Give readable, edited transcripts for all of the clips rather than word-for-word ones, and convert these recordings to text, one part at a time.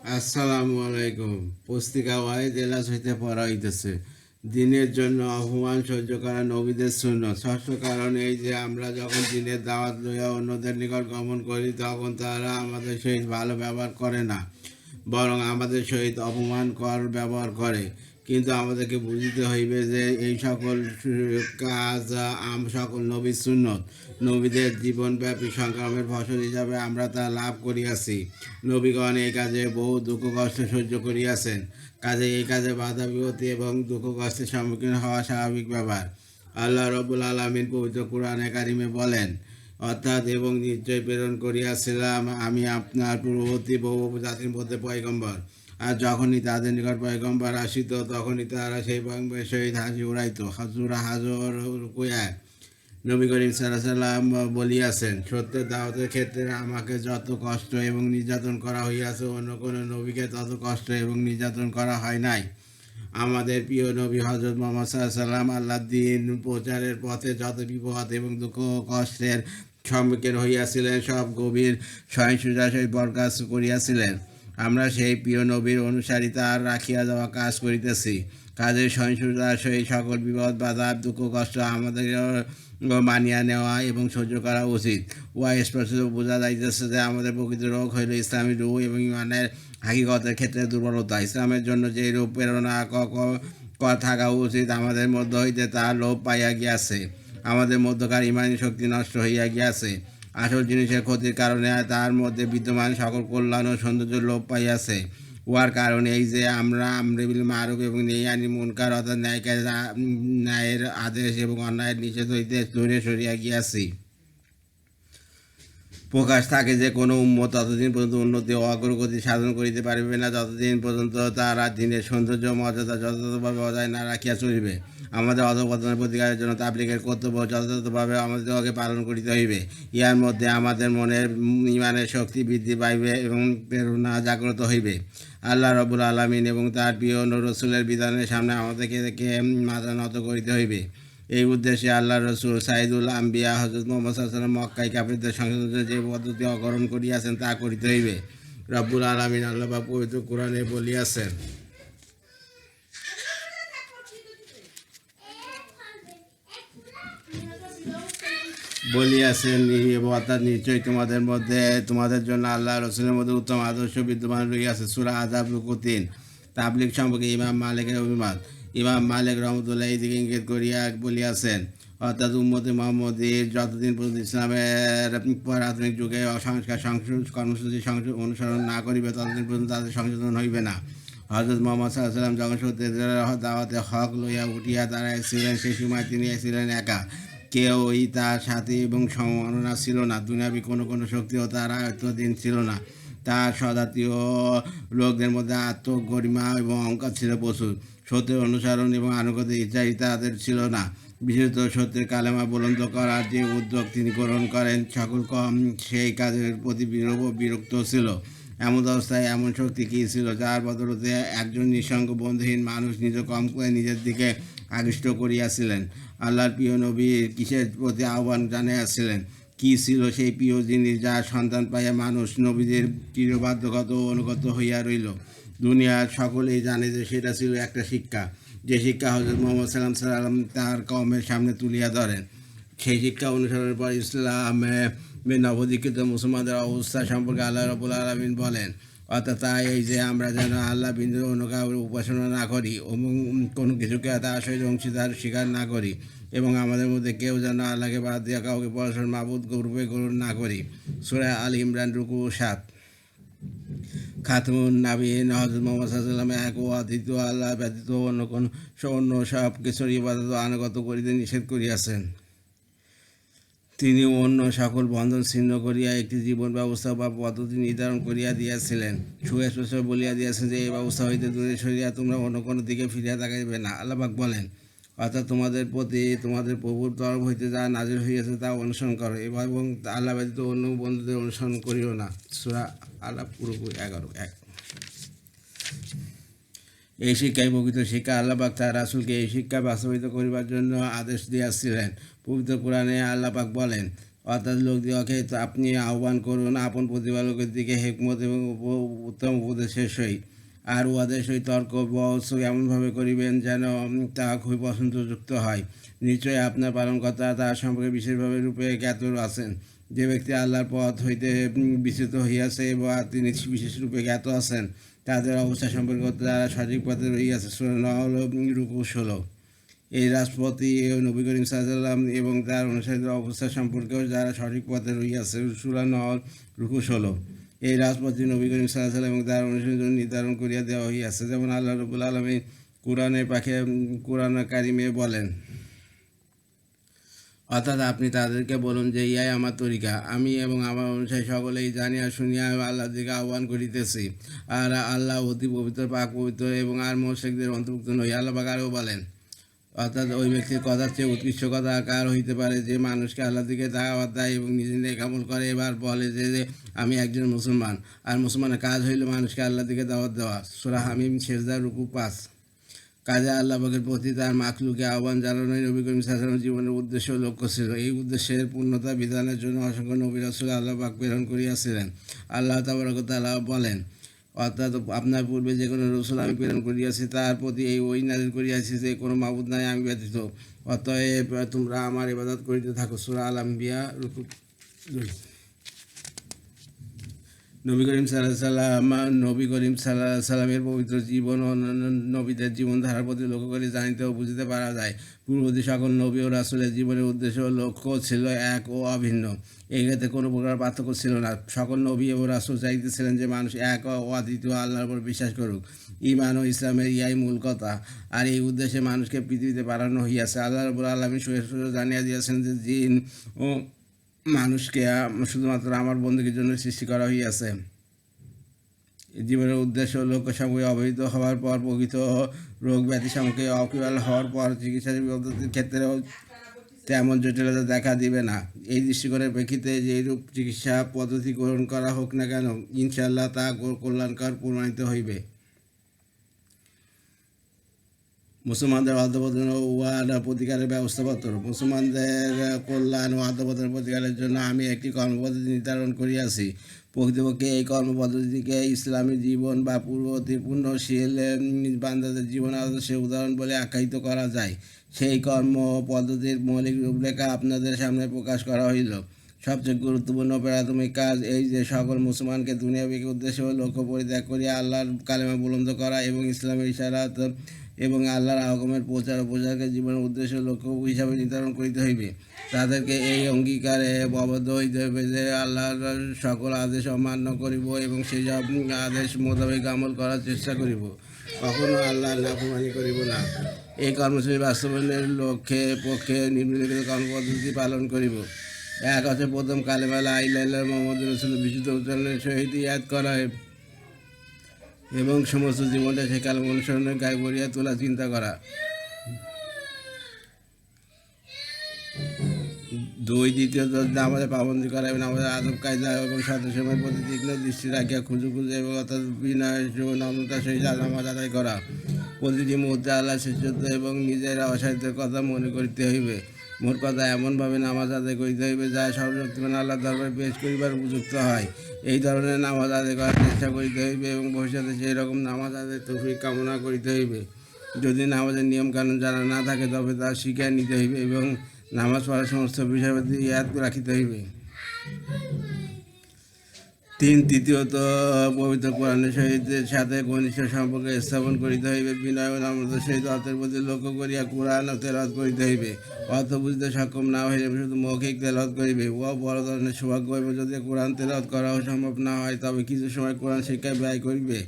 আসসালামু আলাইকুম। পুস্তিকা ওয়াইজ এলাচ হইতে পড়া হইতেছে, দিনের জন্য অপমান সহ্য করা নবীদের সুন্নত। ষষ্ঠ কারণ এই যে আমরা যখন দিনের দাওয়াত লইয়া অন্যদের নিকট গমন করি, তখন তারা আমাদের সহিত ভালো ব্যবহার করে না, বরং আমাদের সহিত অপমানকর ব্যবহার করে। কিন্তু আমাদেরকে বুঝিতে হইবে যে এই সকল কাজ সকল নবীর সুন্নত, নবীদের জীবনব্যাপী সংগ্রামের ফসল হিসাবে আমরা তা লাভ করিয়াছি। নবীগণ এই কাজে বহু দুঃখ কষ্ট সহ্য করিয়াছেন, কাজে এই কাজে বাধা বিপত্তি এবং দুঃখ কষ্টের সম্মুখীন হওয়া স্বাভাবিক ব্যাপার। আল্লাহ রবুল আলমিন পবিত্র কুরআনে কারিমে বলেন, অর্থাৎ এবং নিশ্চয় প্রেরণ করিয়াছিলাম আমি আপনার পূর্ববর্তী বহু জাতির মধ্যে পয়গম্বর। আর যখনই তাদের নিকট পয়গম্বর আসিত, তখনই তারা সেই পয়গম্বরের সহিত হাসি উড়াইত। হাজুরা হাজর কুয়ায় নবী করিম সাল্লাল্লাহু আলাইহি সাল্লাম বলিয়াছেন, সত্যের দাওয়াতের ক্ষেত্রে আমাকে যত কষ্ট এবং নির্যাতন করা হইয়াছে, অন্য কোনো নবীকে তত কষ্ট এবং নির্যাতন করা হয় নাই। আমাদের প্রিয় নবী হজরত মুহাম্মদ সাল্লাল্লাহু আলাইহি সাল্লাম আল্লাহর দিন প্রচারের পথে যত বিপদ এবং দুঃখ কষ্টের সম্মুখীন হইয়াছিলেন, সব গভীর সহিষ্ণুতার সহিত বরদাস্ত করিয়াছিলেন। আমরা সেই প্রিয় নবীর অনুসারী তার রাখিয়া যাওয়া কাজ করিতেছি। কাজের সহিষ্ণুতার সহিত সকল বিপদ বাধা দুঃখ কষ্ট আমাদের মানিয়া নেওয়া এবং সহ্য করা উচিত। উহা স্পষ্ট বোঝা যাইতেছে যে আমাদের প্রকৃত রোগ হইল ইসলামী রূপ এবং ইমানের হাকিকতের ক্ষেত্রে দুর্বলতা। ইসলামের জন্য যে রূপ প্রেরণা থাকা উচিত, আমাদের মধ্য হইতে তার লোপ পাইয়া গিয়াছে। আমাদের মধ্যকার ইমানি শক্তি নষ্ট হইয়া গিয়াছে। আসল জিনিসের ক্ষতির কারণে তার মধ্যে বিদ্যমান সকল কল্যাণ ও সৌন্দর্য লোপ পাইয়াছে। উহার কারণ এই যে আমরা আমরিবিল মারুফ এবং নেয়ানি মুনকার অর্থাৎ ন্যায়ের আদেশ এবং অন্যায়ের নিষেধ হইতে দূরে সরিয়া গিয়াছি। প্রকাশ থাকে যে কোনো উম্মত ততদিন পর্যন্ত উন্নতি ও অগ্রগতি সাধন করিতে পারিবে না, যতদিন পর্যন্ত তারা দিনের সৌন্দর্য মর্যাদা যথাযথভাবে বজায় না রাখিয়া চলিবে। আমাদের অধঃপতনের প্রতিকারের জন্য তাবলীগের কর্তব্য যথাযথভাবে আমাদেরকে পালন করিতে হইবে। ইহার মধ্যে আমাদের মনের ইমানের শক্তি বৃদ্ধি পাইবে এবং প্রেরণা জাগ্রত হইবে। আল্লাহ রবুল আলমিন এবং তার প্রিয় রসুলের বিধানের সামনে আমাদেরকে মাথা নত করিতে হইবে। এই উদ্দেশ্যে আল্লাহ রসুল সাইদুল আম্বিয়া হজরত মোহাম্মদ সাল্লাল্লাহু মক্কায় কাফিরদের সংশোধনের যে পদ্ধতি অগ্রহণ করিয়াছেন তা করিতে হইবে। রব্বুল আলামিন আল্লাহ পবিত্র কোরআনে বলিয়াছেন অর্থাৎ নিশ্চয়ই তোমাদের মধ্যে তোমাদের জন্য আল্লাহ রসুলের মধ্যে উত্তম আদর্শ বিদ্যমান রইয়াছে। সূরা আযাব রুকু 3। তাবলীগ সম্পর্কে ইমাম মালিকের অভিমত। ইমাম মালিক রহমতুল্লাহ এই দিকে ইঙ্গিত করিয়া বলিয়াছেন, অর্থাৎ উম্মতে মুহাম্মদীর যতদিন পর্যন্ত ইসলামের প্রাথমিক যুগে অসংস্কার কর্মসূচি অনুসরণ না করিবে, ততদিন পর্যন্ত তাদের সংশোধন হইবে না। হজরত মোহাম্মদ সাল্লাল্লাহু আলাইহি সাল্লাম যখন সত্যের দাওয়াতে হক লইয়া উঠিয়া দাঁড়াইছিলেন, সেই সময় তিনি ছিলেন একা। কেউই তার সাথে এবং সমমাননা ছিল না। দুনিয়াবি কোনো শক্তিও তার আয়ত্তাধীন ছিল না। তার সদাতীয় লোকদের মধ্যে আত্মগরিমা এবং অহংকার ছিল প্রচুর। সত্যের অনুসরণ এবং আনুগত্যের ইচ্ছা তাদের ছিল না। বিশেষত সত্যের কালেমা বুলন্দ করার যে উদ্যোগ তিনি গ্রহণ করেন, সকল কম সেই কাজের প্রতি বিরক্ত ছিল। এমন অবস্থায় এমন শক্তি কী ছিল যার বদলতে একজন নিঃসঙ্গ বন্ধুহীন মানুষ নিজ কম করে নিজের দিকে আকৃষ্ট করিয়াছিলেন? আল্লাহর প্রিয় নবী কিসের প্রতি আহ্বান জানিয়াছিলেন? কী ছিল সেই প্রিয় জিনিস যার সন্তান পাইয়া মানুষ নবীদের চিরবাধ্যগত ও অনুগত হইয়া রইল? দুনিয়ার সকলেই জানে যে সেটা ছিল একটা শিক্ষা, যে শিক্ষা হজরত মুহাম্মদ সাল্লাম তার কওমের সামনে তুলিয়া ধরেন। সেই শিক্ষা অনুসরণের পর ইসলামে নবদীক্ষিত মুসলমানদের অবস্থা সম্পর্কে আল্লাহ রাব্বুল আলামিন বলেন, অর্থাৎ তাই এই যে আমরা যেন আল্লাহ বিন্দু অন্য কাউকে উপাসনা না করি এবং কোনো কিছুকে তার সহিত অংশীদার স্বীকার না করি, এবং আমাদের মধ্যে কেউ যেন আল্লাহকে বাদ দিয়া কাউকে পরস্পর মাবুদ রূপে গ্রহণ না করি। সূরা আল ইমরান রুকু 7। খাতমুন নাবিয়িন হযরত মুহাম্মদ সাল্লাল্লাহু আলাইহি ওয়াসাল্লাম এক ও অদ্বিতীয়, আল্লাহ ব্যতীত অন্য সব কিছুর ইবাদত আনুগত্য করিতে নিষেধ করিয়াছেন। তিনি অন্য সকল বন্ধন ছিন্ন করিয়া একটি জীবন ব্যবস্থা বা পদ্ধতি নির্ধারণ করিয়া দিয়াছিলেন। সুস্পষ্ট বলিয়া দিয়াছেন যে এই ব্যবস্থা হইতে দূরে সরিয়া তোমরা অন্য কোনো দিকে ফিরিয়া তাকাইবে না। আল্লাহ পাক বলেন, অর্থাৎ তোমাদের প্রতি তোমাদের প্রভুর তরফ হইতে যা নাজিল হইয়াছে তা অনুসরণ করো এবং আল্লাহ ব্যতীত অন্য বন্ধুদের অনুসরণ করিও না। সূরা আলাপ পুরোপুরি 11:1। এই শিক্ষাই প্রকৃত শিক্ষা। আল্লাহ পাক তার রাসূলকে এই শিক্ষা বাস্তবায়িত করিবার জন্য আদেশ দিয়াছিলেন। পবিত্র কোরআনে আল্লাহ পাক বলেন, অর্থাৎ লোকদিগকে আপনি আহ্বান করুন আপন প্রতিপালকের দিকে হেকমত এবং উত্তম উপদেশের সহিত, আর উহাদের সহিত তর্ক বহস এমনভাবে করিবেন যেন তা খুবই পছন্দযুক্ত হয়। নিশ্চয়ই আপনার পালনকর্তা তার সম্পর্কে বিশেষভাবে রূপে জ্ঞাত আছেন। যে ব্যক্তি আল্লাহর পথ হইতে বিচ্যুত হইয়াছে বা তিনি বিশেষ রূপে জ্ঞাত আছেন, তাদের অবস্থা সম্পর্কে তারা সঠিক পথে রহিয়াছে। সূরা নাহল রুকু 16। এই রাষ্ট্রপতি নবী করিম সাল্লাল্লাহু এবং তার অনুসারীদের অবস্থা সম্পর্কেও যারা সঠিক পথে রহিয়াছে। সূরা নাহল রুকু 16। এই রাষ্ট্রপতি নবী করিম সাল্লাল্লাহু এবং তার অনুসারীদের নির্ধারণ করিয়া দেওয়া হইয়াছে, যেমন আল্লাহ রাব্বুল আলামিন কুরআন কারিমে বলেন। অর্থাৎ আপনি তাদেরকে বলুন যে ইহাই আমার তরিকা, আমি এবং আমার অনুসারী সকলেই জানিয়া শুনিয়া আল্লাহর দিকে আহ্বান করিতেছি, আর আল্লাহ অতি পবিত্র পাক পবিত্র এবং আর মুশরিকদের অন্তর্ভুক্ত নই। আল্লাহ পাক আরও বলেন, অর্থাৎ ওই ব্যক্তির কথার চেয়ে উৎকৃষ্ট কথা কার হইতে পারে যে মানুষকে আল্লাহর দিকে দাওয়াত দেয় এবং নিজে নেক আমল করে, এবার বলে যে আমি একজন মুসলমান। আর মুসলমানের কাজ হইল মানুষকে আল্লাহর দিকে দাওয়াত দেওয়া। সূরা হামিম সেজদা রুকু 5। কাজে আল্লাহ পাকের প্রতি তার মাখলুকে আহ্বান জানানোই নবী করিম সাল্লাল্লাহু আলাইহি ওয়াসাল্লামের জীবনের উদ্দেশ্য ও লক্ষ্য ছিল। এই উদ্দেশ্যের পূর্ণতা বিধানের জন্য অসংখ্য নবী রাসূল আল্লাহ পাক প্রেরণ করিয়াছিলেন। আল্লাহ তাবারক ওয়া তাআলা বলেন, অর্থাৎ আপনার পূর্বে যে কোনো রসুল আমি প্রেরণ করিয়াছি তার প্রতি এই ওহী নাযিল করিয়াছি যে কোনো মাবুদ নাই আমি ব্যতীত, অতএব তোমরা আমার ইবাদত করিতে থাকো। সূরা আল আম্বিয়া রুকু 2। নবী করিম সাল্লাল্লাহু সাল্লামের পবিত্র জীবন ও নবীদের জীবনধারার প্রতি লক্ষ্য করে জানিতে ও বুঝিতে পারা যায়। পূর্ববর্তী সকল নবী ও রাসূলের জীবনের উদ্দেশ্য ও লক্ষ্য ছিল এক ও অভিন্ন। এই ক্ষেত্রে কোনো প্রকার পার্থক্য ছিল না। সকল নবী ও রাসূল চাইতেছিলেন যে মানুষ এক ও অদ্বিতীয় আল্লাহর উপর বিশ্বাস করুক। ঈমান ও ইসলামের ইহাই মূল কথা, আর এই উদ্দেশ্যে মানুষকে পৃথিবীতে পাঠানো হইয়াছে। আল্লাহ রাব্বুল আলামিন সুস্পষ্ট জানিয়া দিয়েছেন যে জিন ও মানুষকে শুধুমাত্র আমার বন্দীর জন্য সৃষ্টি করা হইয়াছে। জীবনের উদ্দেশ্য লক্ষ্য সম্পর্কে অবহিত হওয়ার পর প্রকৃত রোগ ব্যাধি সম্পর্কে অকিবাল হওয়ার পর চিকিৎসা পদ্ধতির ক্ষেত্রেও তেমন জটিলতা দেখা দিবে না। এই দৃষ্টিকোণের প্রেক্ষিতে যেইরূপ চিকিৎসা পদ্ধতি গ্রহণ করা হোক না কেন, ইনশাআল্লাহ তা কল্যাণকর প্রমাণিত হইবে। মুসলমানদের অধঃপতন ও উহার প্রতিকারের ব্যবস্থাপত্র। মুসলমানদের কল্যাণ ও অধঃপতনের প্রতিকারের জন্য আমি একটি কর্মপদ্ধতি নির্ধারণ করিয়াছি। প্রকৃতপক্ষে এই কর্মপদ্ধতিকে ইসলামী জীবন বা পূর্ববর্তী পুণ্যশীল বান্দাদের জীবন আদর্শের উদাহরণ বলে আখ্যায়িত করা যায়। সেই কর্ম পদ্ধতির মৌলিক রূপরেখা আপনাদের সামনে প্রকাশ করা হইল। সবচেয়ে গুরুত্বপূর্ণ প্রাথমিক কাজ এই যে সকল মুসলমানকে দুনিয়াবী উদ্দেশ্য ও লক্ষ্য পরিত্যাগ করিয়া আল্লাহর কালেমা বুলন্দ করা এবং ইসলামের ইশারাত এবং আল্লাহর আহকামের প্রচার ও প্রচারকে জীবনের উদ্দেশ্য লক্ষ্য হিসাবে নির্ধারণ করিতে হইবে। তাদেরকে এই অঙ্গীকারে আবদ্ধ হইতে হইবে যে আল্লাহর সকল আদেশ অমান্য করিব এবং সেই সব আদেশ মোতাবেক আমল করার চেষ্টা করিব, কখনো আল্লাহর নাফরমানি করিব না। এই কর্মসূচি বাস্তবায়নের পক্ষে নিম্নলিখিত কর্মপদ্ধতি পালন করিব। এক হচ্ছে প্রথম কালেমা লা ইলাহা ইল্লাল্লাহ মুহাম্মাদুর রাসূলুল্লাহ বিশুদ্ধ উচ্চারণের সহিত ইয়াদ করা এবং সমস্ত জীবনটা সেই কালেমা অনুসরণের গায়ে গড়িয়া তোলা চিন্তা করা। 2, দ্বিতীয়ত নামাজে পাবন্দি করা এবং নামাজের আদব কায়দা এবং সদস্যের প্রতি তীক্ষ্ণ দৃষ্টি রাখিয়া খুঁজে এবং অর্থাৎ বিনয় নম্রতার সহিত নামাজ আদায় করা। প্রতিটি মুহূর্তে আল্লাহ শ্রেষ্ঠত্ব এবং নিজের অসাধ্যের কথা মনে করিতে হইবে। মোট কথা এমনভাবে নামাজ আদায় করিতে হইবে যা সর্বশক্তিমান আল্লাহর দরবারে পেশ করিবার উপযুক্ত হয়। এই ধরনের নামাজ আদায় করার চেষ্টা করিতে হইবে এবং ভবিষ্যতে সেই রকম নামাজ আদায় তৌফিক কামনা করিতে হইবে। যদি নামাজের নিয়মকানুন জানা না থাকে তবে তা শিখিয়া নিতে হইবে এবং নামাজ পড়ার সমস্ত বিষয়পাতি ইয়াদ রাখিতে হইবে। 3, তৃতীয়ত পবিত্র কোরআনের সাথে ঘনিষ্ঠ সম্পর্ক স্থাপন করিতে হইবে। বিনয় ও নম্রতার সহিত অর্থের প্রতি লক্ষ্য করিয়া কোরআন তেলাওয়াত করিতে হইবে। অর্থ বুঝতে সক্ষম না হইলে শুধু মৌখিক তেলাওয়াত করিবে, উহা বড় ধরনের সৌভাগ্য। এবং যদি কোরআন তেলাওয়াত করাও সম্ভব না হয় তবে কিছু সময় কোরআন শিক্ষায় ব্যয় করিবে।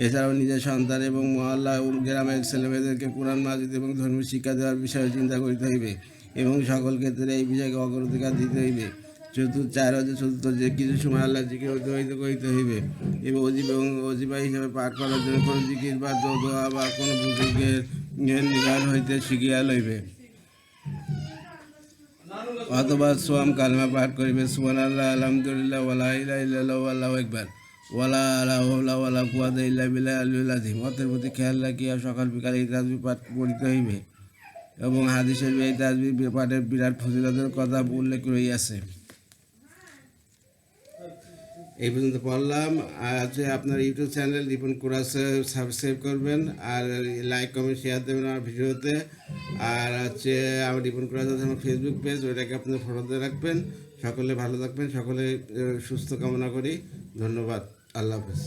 এছাড়াও নিজের সন্তান এবং মহল্লা ও গ্রামের ছেলেমেয়েদেরকে কোরআন মাজিদ এবং ধর্মীয় শিক্ষা দেওয়ার বিষয়ে চিন্তা করিতে হইবে এবং সকল ক্ষেত্রে এই বিষয়কে অগ্রাধিকার দিতে হইবে। চতুর্থ যে কিছু সময় আল্লাহ জিকির অতিবাহিত করিতে হইবে এবং অজিবা হিসাবে পাঠ করার জন্য কোনো জিকির বা দোয়া বা কোনো বুজুর্গের নিগার হইতে শিখিয়া লইবে, অথবা সোয়াম কালেমা পাঠ করিবে। সুবহানাল্লাহ, আলহামদুলিল্লাহ, ওয়ালা ইলাহা ইল্লাল্লাহু আল্লাহু আকবার, ওয়ালা হাওলা ওয়ালা কুওয়াতা ইল্লা বিল্লাহিল আলিয়্যিল আযীম। অর্থের প্রতি খেয়াল রাখিয়া সকাল বিকাল এই তাসবিহ পাঠ করিতে হইবে এবং হাদিসের এই তাসবিহ পাঠের বিরাট ফজিলতের কথা উল্লেখ রহিয়াছে। এই পর্যন্ত পড়লাম। আর হচ্ছে আপনার ইউটিউব চ্যানেল রিপন কুরাসে সাবস্ক্রাইব করবেন, আর লাইক কমেন্ট শেয়ার দেবেন আমার ভিডিওতে। আর হচ্ছে আমার রিপন কুরাস আছে আমার ফেসবুক পেজ, ওইটাকে আপনি ফলোতে রাখবেন। সকলে ভালো থাকবেন, সকলে সুস্থ কামনা করি। ধন্যবাদ। আল্লাহ হাফেজ।